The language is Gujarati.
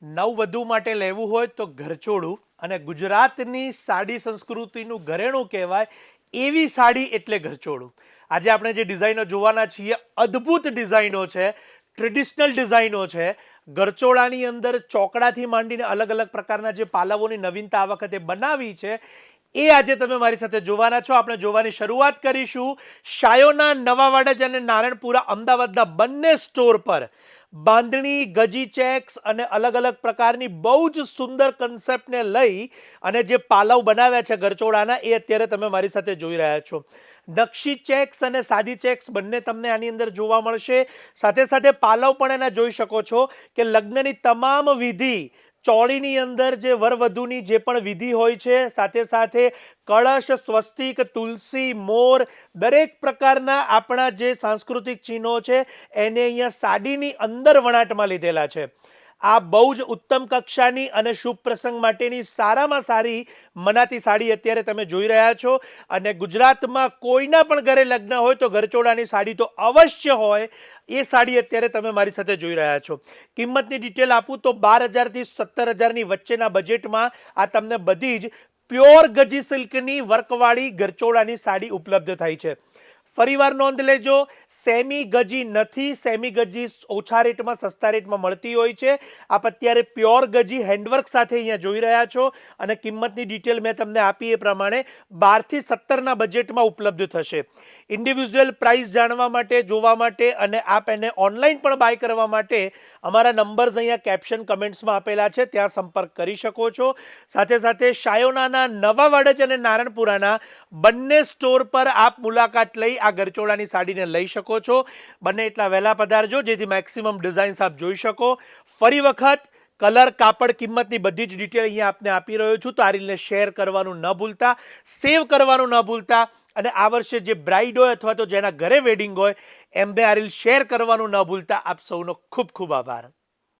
નવવધુ માટે લેવું હોય તો ઘરચોળું અને ગુજરાતની સાડી સંસ્કૃતિનું ઘરેણું કહેવાય એવી સાડી એટલે ઘરચોળું. આજે આપણે જે ડિઝાઇનો જોવાના છીએ અદ્ભુત ડિઝાઇનો છે, ટ્રેડિશનલ ડિઝાઇનો છે. ગરચોળાની અંદર ચોકડાથી માંડીને અલગ અલગ પ્રકારના જે પાલવોની નવીનતા આ વખતે બનાવી છે એ આજે તમે મારી સાથે જોવાના છો. આપણે જોવાની શરૂઆત કરીશું શાયોના નવા વાડજ અને નારણપુરા અમદાવાદના બંને સ્ટોર પર. બાંધણી, ગજી ચેક્સ અને અલગ અલગ પ્રકારની બહુ જ સુંદર કન્સેપ્ટને લઈ અને જે પાલવ બનાવ્યા છે ગરચોળાના એ અત્યારે તમે મારી સાથે જોઈ રહ્યા છો. નકશી ચેક્સ અને સાદી ચેક્સ બંને તમને આની અંદર જોવા મળશે. સાથે સાથે પાલવ પણ એના જોઈ શકો છો કે લગ્નની તમામ વિધિ ચોળીની અંદર જે વરવધુની જે પણ વિધિ હોય છે, સાથે સાથે કળશ, સ્વસ્તિક, તુલસી, મોર દરેક પ્રકારના આપણા જે સાંસ્કૃતિક ચિહ્નો છે એને અહીંયા સાડીની અંદર વણાટમાં લીધેલા છે. આ બહુ જ ઉત્તમ કક્ષાની અને શુભ પ્રસંગ માટેની સારામાં સારી મનાતી સાડી અત્યારે તમે જોઈ રહ્યા છો. અને ગુજરાતમાં કોઈના પણ ઘરે લગ્ન હોય તો ઘરચોળાની સાડી તો અવશ્ય હોય. એ સાડી અત્યારે તમે મારી સાથે જોઈ રહ્યા છો. કિંમતની ડિટેલ આપું તો 12,000 થી 17,000ની વચ્ચેના બજેટમાં આ તમને બધી જ પ્યોર ગજી સિલ્કની વર્કવાળી ઘરચોળાની સાડી ઉપલબ્ધ થાય છે. ફરીવાર નોંધ લેજો, સેમી ગજી નથી. સેમી ગજી ઓછા રેટમાં સસ્તા રેટમાં મળતી હોય છે. આપ અત્યારે પ્યોર ગજી હેન્ડવર્ક સાથે અહીંયા જોઈ રહ્યા છો અને કિંમતની ડિટેલ મેં તમને આપી એ પ્રમાણે 12 થી 17ના બજેટમાં ઉપલબ્ધ થશે. ઇન્ડિવિજ્યુઅલ પ્રાઇસ જાણવા માટે, જોવા માટે અને આપ એને ઓનલાઈન પણ બાય કરવા માટે અમારા નંબર્સ અહીંયા કેપ્શન કમેન્ટ્સમાં આપેલા છે, ત્યાં સંપર્ક કરી શકો છો. સાથે સાથે શાયોનાના નવા વાડજ અને નારણપુરાના બંને સ્ટોર પર આપ મુલાકાત લઈ આ ગરચોળાની સાડીને લઈ શકો છો. બંને એટલા વહેલા પધારજો જેથી મેક્સિમમ ડિઝાઇન્સ આપ જોઈ શકો. ફરી વખત કલર, કાપડ, કિંમતની બધી જ ડિટેલ અહીંયા આપને આપી રહ્યો છું. તો આ રીલને શેર કરવાનું ન ભૂલતા, સેવ કરવાનું ન ભૂલતા અને આ વર્ષે જે બ્રાઇડ હોય અથવા તો જેના ઘરે વેડિંગ હોય એમને આ રીલ શેર કરવાનું ન ભૂલતા. આપ સૌનો ખૂબ ખૂબ આભાર.